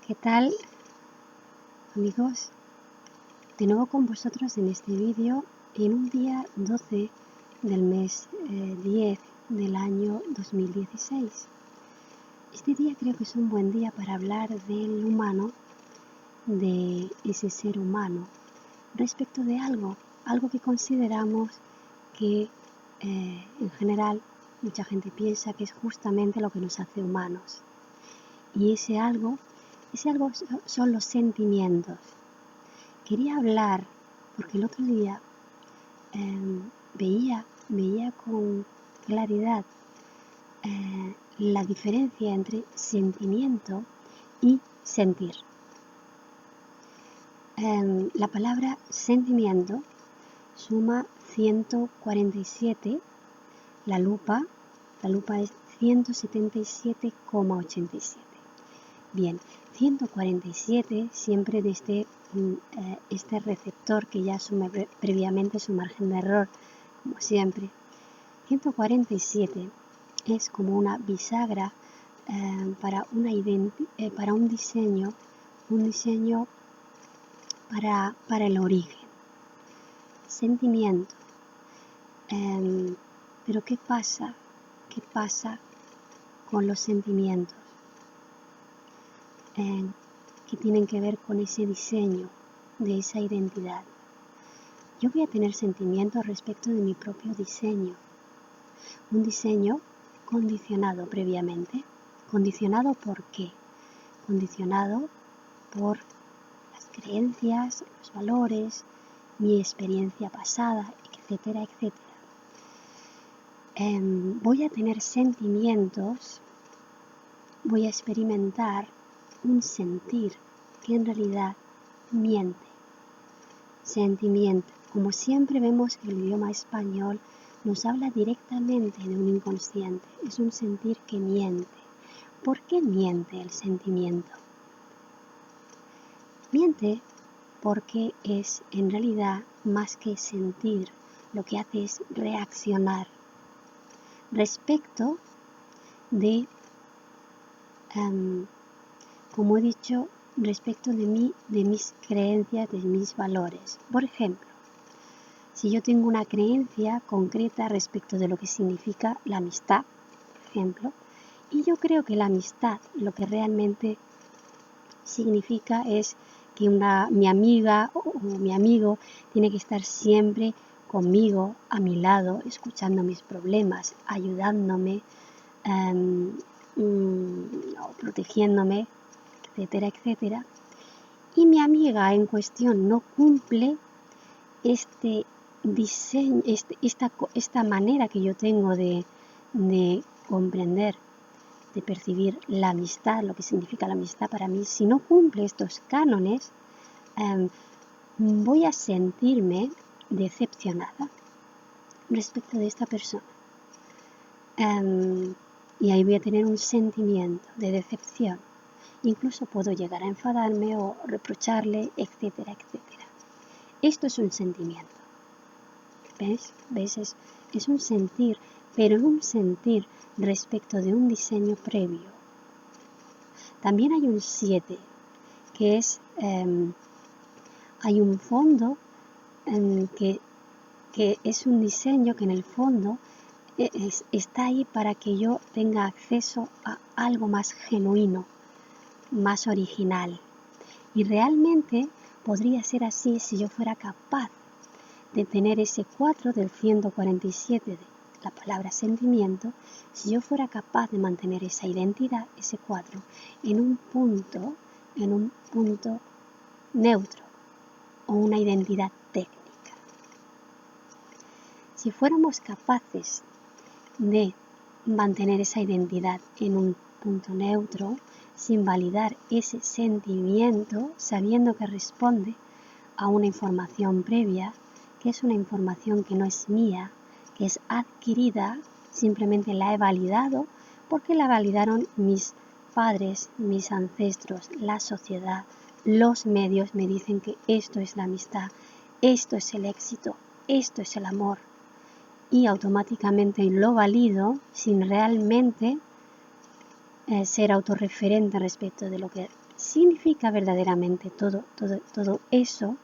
¿Qué tal, amigos? De nuevo con vosotros en este vídeo en un día 12 del mes 10 del año 2016. Este día creo que es un buen día para hablar del humano, de ese ser humano, respecto de algo que consideramos que en general mucha gente piensa que es justamente lo que nos hace humanos. Y ese algo son los sentimientos. Quería hablar, porque el otro día veía con claridad la diferencia entre sentimiento y sentir. La palabra sentimiento suma 147, la lupa es 177,87. Bien, 147 siempre desde este receptor que ya asume previamente su margen de error, como siempre. 147 es como una bisagra para un diseño para el origen. Sentimiento. Pero ¿qué pasa? ¿Qué pasa con los sentimientos? Que tienen que ver con ese diseño de esa identidad. Yo voy a tener sentimientos respecto de mi propio diseño. Un diseño condicionado previamente. ¿Condicionado por qué? Condicionado por las creencias, los valores, mi experiencia pasada, etcétera, etcétera. Voy a tener sentimientos, voy a experimentar un sentir que en realidad miente. Sentimiento. Como siempre vemos que el idioma español nos habla directamente de un inconsciente. Es un sentir que miente. ¿Por qué miente el sentimiento? Miente porque es en realidad más que sentir, lo que hace es reaccionar respecto de como he dicho, respecto de mis creencias, de mis valores. Por ejemplo, si yo tengo una creencia concreta respecto de lo que significa la amistad, por ejemplo, y yo creo que la amistad lo que realmente significa es que mi amiga o mi amigo tiene que estar siempre conmigo, a mi lado, escuchando mis problemas, ayudándome, o protegiéndome, etcétera, etcétera, y mi amiga en cuestión no cumple este diseño, esta manera que yo tengo de comprender, de percibir la amistad, lo que significa la amistad para mí. Si no cumple estos cánones, voy a sentirme decepcionada respecto de esta persona. Y ahí voy a tener un sentimiento de decepción. Incluso puedo llegar a enfadarme o reprocharle, etcétera, etcétera. Esto es un sentimiento. ¿Ves? Es un sentir, pero un sentir respecto de un diseño previo. También hay un 7, que es, hay un fondo que es un diseño que en el fondo está ahí para que yo tenga acceso a algo más genuino, más original. Y realmente podría ser así si yo fuera capaz de tener ese 4 del 147 de la palabra sentimiento, si yo fuera capaz de mantener esa identidad, ese 4, en un punto neutro o una identidad técnica. Si fuéramos capaces de mantener esa identidad en un punto neutro, sin validar ese sentimiento, sabiendo que responde a una información previa, que es una información que no es mía, que es adquirida, simplemente la he validado porque la validaron mis padres, mis ancestros, la sociedad, los medios me dicen que esto es la amistad, esto es el éxito, esto es el amor. Y automáticamente lo valido sin realmente ser autorreferente respecto de lo que significa verdaderamente todo eso.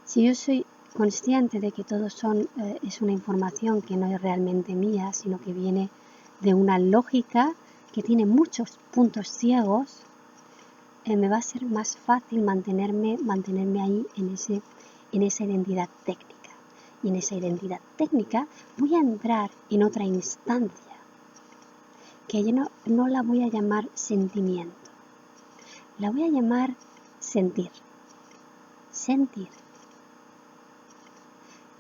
Si yo soy consciente de que todo es una información que no es realmente mía, sino que viene de una lógica que tiene muchos puntos ciegos, me va a ser más fácil mantenerme ahí en esa identidad técnica. Y en esa identidad técnica voy a entrar en otra instancia, que yo no la voy a llamar sentimiento, la voy a llamar sentir. Sentir.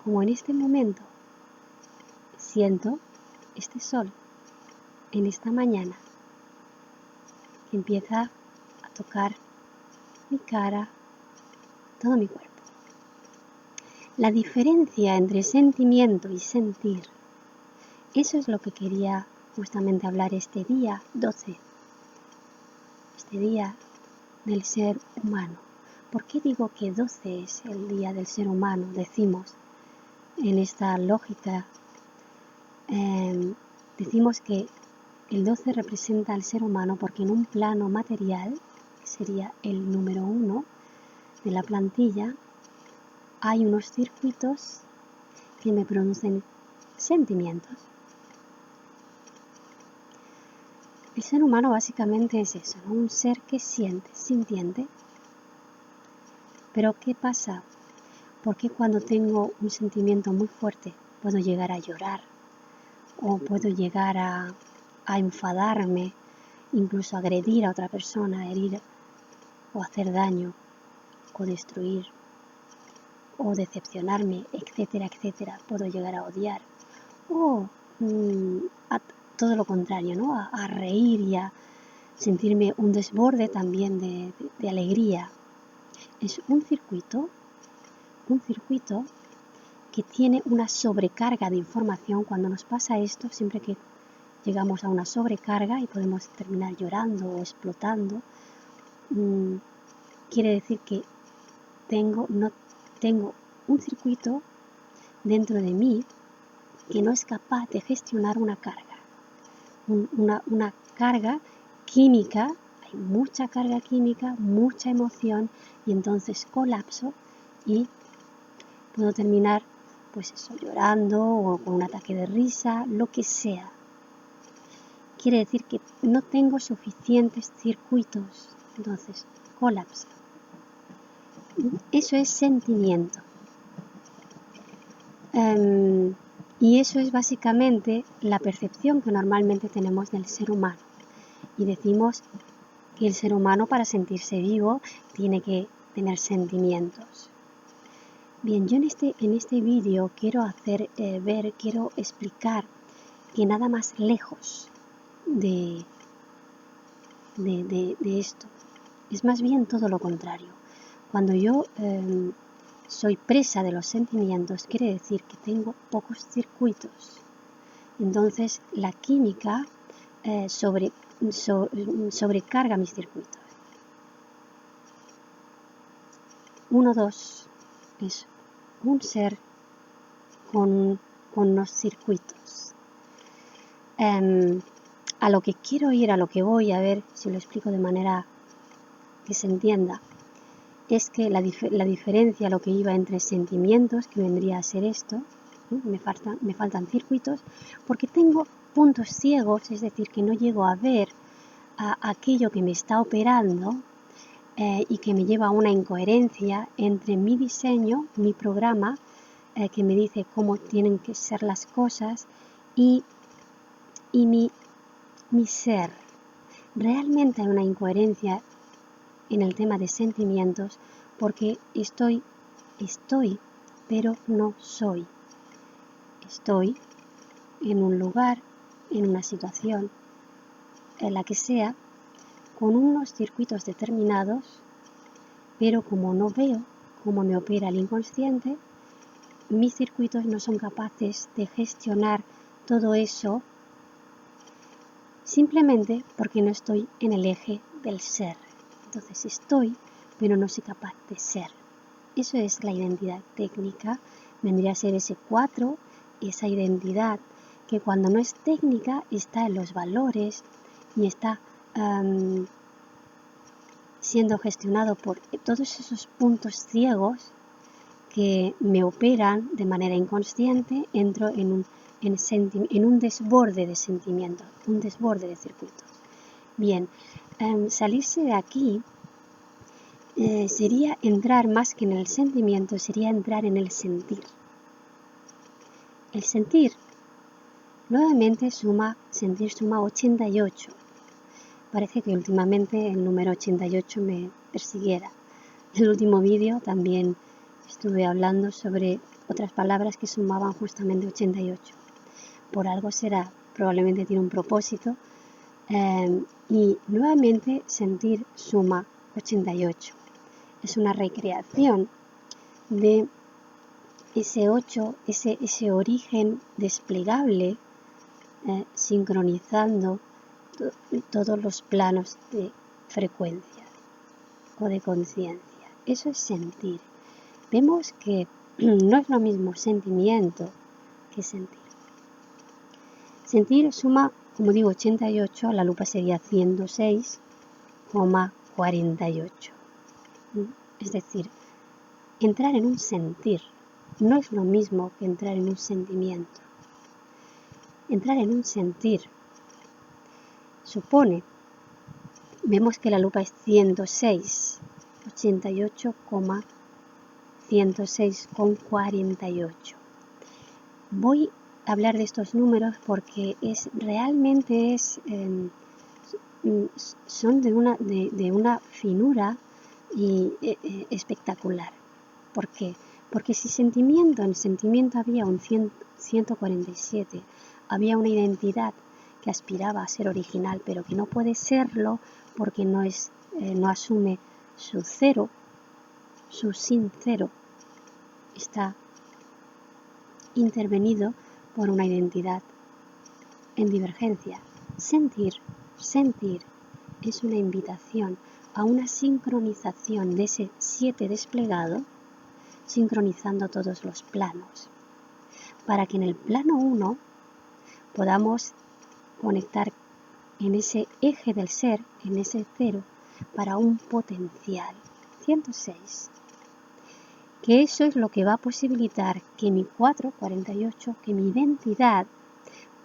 Como en este momento siento este sol en esta mañana que empieza a tocar mi cara, todo mi cuerpo. La diferencia entre sentimiento y sentir, eso es lo que quería justamente hablar este día 12, este día del ser humano. ¿Por qué digo que 12 es el día del ser humano? Decimos en esta lógica, decimos que el 12 representa al ser humano porque en un plano material, que sería el número 1 de la plantilla, hay unos circuitos que me producen sentimientos. El ser humano básicamente es eso, ¿no? Un ser que siente, sintiente. Pero ¿qué pasa? Porque cuando tengo un sentimiento muy fuerte puedo llegar a llorar o puedo llegar a enfadarme, incluso agredir a otra persona, herir o hacer daño o destruir o decepcionarme, etcétera, etcétera. Puedo llegar a odiar o a todo lo contrario, ¿no? A reír y a sentirme un desborde también de alegría. Es un circuito que tiene una sobrecarga de información. Cuando nos pasa esto, siempre que llegamos a una sobrecarga y podemos terminar llorando o explotando, quiere decir que tengo un circuito dentro de mí que no es capaz de gestionar una carga, una carga química. Hay mucha carga química, mucha emoción y entonces colapso y puedo terminar pues eso, llorando o con un ataque de risa, lo que sea. Quiere decir que no tengo suficientes circuitos, entonces colapso. Eso es sentimiento. Y eso es básicamente la percepción que normalmente tenemos del ser humano. Y decimos que el ser humano, para sentirse vivo, tiene que tener sentimientos. Bien, yo en este vídeo quiero quiero explicar que nada más lejos de esto. Es más bien todo lo contrario. Cuando yo soy presa de los sentimientos, quiere decir que tengo pocos circuitos. Entonces la química sobrecarga mis circuitos. 1, 2 es un ser con unos circuitos. A lo que quiero ir, a lo que voy, a ver si lo explico de manera que se entienda, es que la diferencia, lo que iba entre sentimientos, que vendría a ser esto, ¿no? Me faltan circuitos, porque tengo puntos ciegos, es decir, que no llego a ver aquello que me está operando y que me lleva a una incoherencia entre mi diseño, mi programa, que me dice cómo tienen que ser las cosas, y mi ser. Realmente hay una incoherencia en el tema de sentimientos porque estoy, pero no soy. Estoy en un lugar, en una situación, en la que sea, con unos circuitos determinados, pero como no veo cómo me opera el inconsciente, mis circuitos no son capaces de gestionar todo eso simplemente porque no estoy en el eje del ser. Entonces estoy, pero no soy capaz de ser. Eso es la identidad técnica. Vendría a ser ese 4, esa identidad que cuando no es técnica está en los valores, y está siendo gestionado por todos esos puntos ciegos que me operan de manera inconsciente, entro en un desborde de sentimientos, un desborde de circuitos. Bien, salirse de aquí sería entrar más que en el sentimiento, sería entrar en el sentir. El sentir, nuevamente sentir suma 88. Parece que últimamente el número 88 me persiguiera. En el último vídeo también estuve hablando sobre otras palabras que sumaban justamente 88. Por algo será, probablemente tiene un propósito. Y nuevamente sentir suma 88. Es una recreación de ese 8, ese origen desplegable, sincronizando todos los planos de frecuencia o de conciencia. Eso es sentir. Vemos que no es lo mismo sentimiento que sentir. Sentir suma, como digo, 88, la lupa sería 106,48. Es decir, entrar en un sentir no es lo mismo que entrar en un sentimiento. Entrar en un sentir supone, vemos que la lupa es 106, 88,106,48. Voy a hablar de estos números porque son de una finura y espectacular. ¿Por qué? Porque si en sentimiento había un 147, había una identidad que aspiraba a ser original, pero que no puede serlo porque no asume su cero, su sin cero, está intervenido por una identidad en divergencia. Sentir es una invitación a una sincronización de ese 7 desplegado, sincronizando todos los planos, para que en el plano 1 podamos conectar en ese eje del ser, en ese 0, para un potencial 106. Que eso es lo que va a posibilitar que mi 448, que mi identidad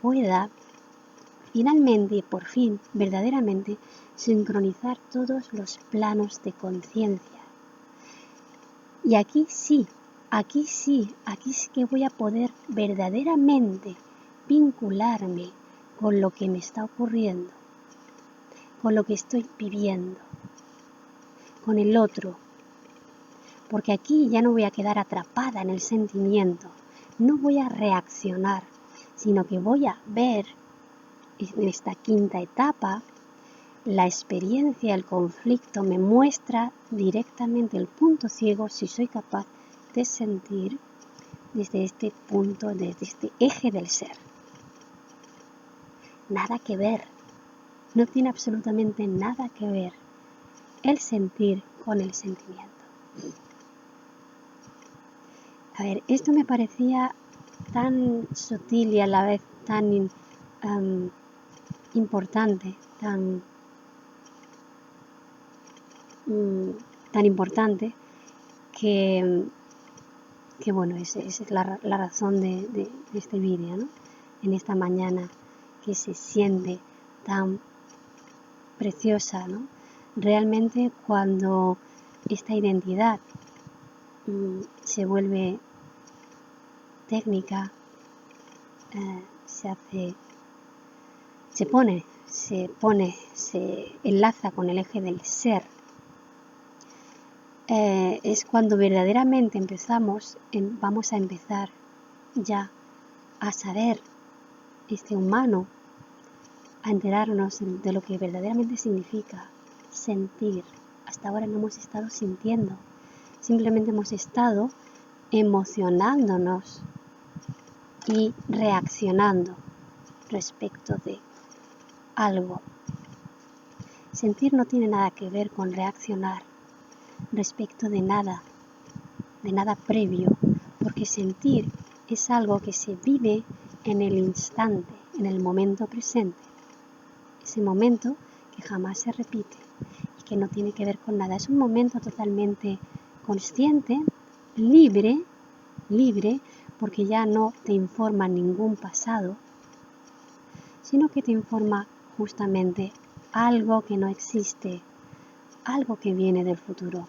pueda finalmente y por fin, verdaderamente, sincronizar todos los planos de conciencia. Y aquí sí que voy a poder verdaderamente vincularme con lo que me está ocurriendo, con lo que estoy viviendo, con el otro. Porque aquí ya no voy a quedar atrapada en el sentimiento, no voy a reaccionar, sino que voy a ver en esta quinta etapa la experiencia, el conflicto me muestra directamente el punto ciego si soy capaz de sentir desde este punto, desde este eje del ser. Nada que ver, no tiene absolutamente nada que ver el sentir con el sentimiento. A ver, esto me parecía tan sutil y a la vez tan importante, tan importante que bueno, esa es la razón de este vídeo, ¿no? En esta mañana que se siente tan preciosa, ¿no? Realmente cuando esta identidad se vuelve técnica, se enlaza con el eje del ser, es cuando verdaderamente vamos a empezar ya a saber, este humano, a enterarnos de lo que verdaderamente significa sentir. Hasta ahora no hemos estado sintiendo, simplemente hemos estado emocionándonos y reaccionando respecto de algo. Sentir no tiene nada que ver con reaccionar respecto de nada previo, porque sentir es algo que se vive en el instante, en el momento presente. ese momento que jamás se repite y que no tiene que ver con nada. Es un momento totalmente consciente, libre, porque ya no te informa ningún pasado, sino que te informa justamente algo que no existe, algo que viene del futuro,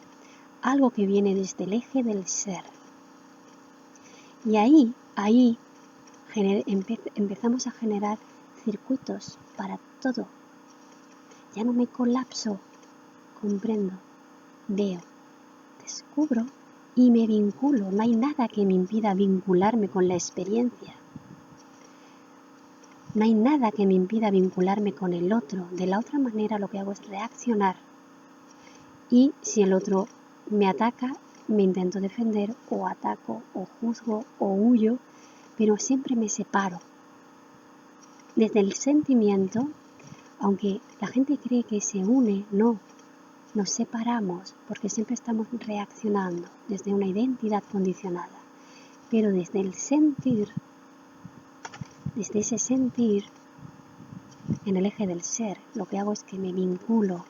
algo que viene desde el eje del ser. Y ahí empezamos a generar circuitos para todo. Ya no me colapso, comprendo, veo, descubro y me vinculo. No hay nada que me impida vincularme con la experiencia. No hay nada que me impida vincularme con el otro. De la otra manera lo que hago es reaccionar. Y si el otro me ataca, me intento defender o ataco o juzgo o huyo, pero siempre me separo. Desde el sentimiento, aunque la gente cree que se une, no, nos separamos porque siempre estamos reaccionando desde una identidad condicionada. Pero desde el sentir, desde ese sentir, en el eje del ser, lo que hago es que me vinculo.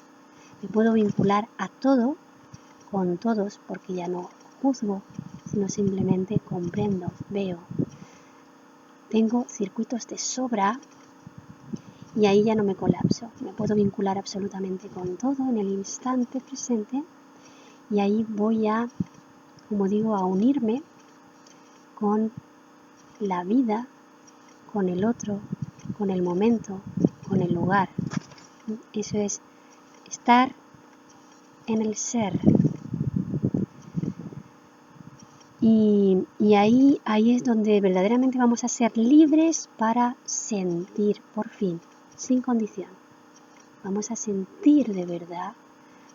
Me puedo vincular a todo, con todos, porque ya no juzgo, sino simplemente comprendo, veo. Tengo circuitos de sobra y ahí ya no me colapso. Me puedo vincular absolutamente con todo en el instante presente y ahí voy a, como digo, a unirme con la vida, con el otro, con el momento, con el lugar. Eso es estar en el ser. Y ahí es donde verdaderamente vamos a ser libres para sentir, por fin, sin condición. Vamos a sentir de verdad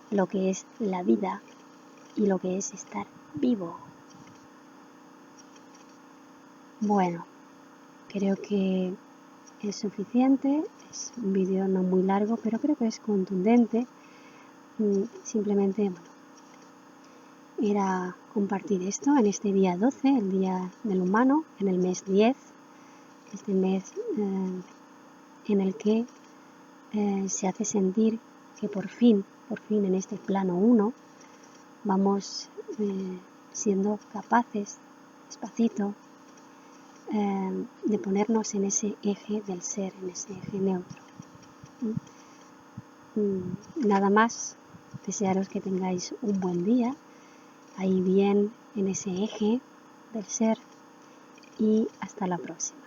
lo que es la vida y lo que es estar vivo. Bueno, creo que es suficiente. Es un vídeo no muy largo, pero creo que es contundente. Simplemente, bueno, era compartir esto en este día 12, el Día del Humano, en el mes 10, este mes en el que se hace sentir que por fin en este plano 1 vamos siendo capaces, despacito, de ponernos en ese eje del ser, en ese eje neutro. Nada más, desearos que tengáis un buen día, ahí bien en ese eje del ser, y hasta la próxima.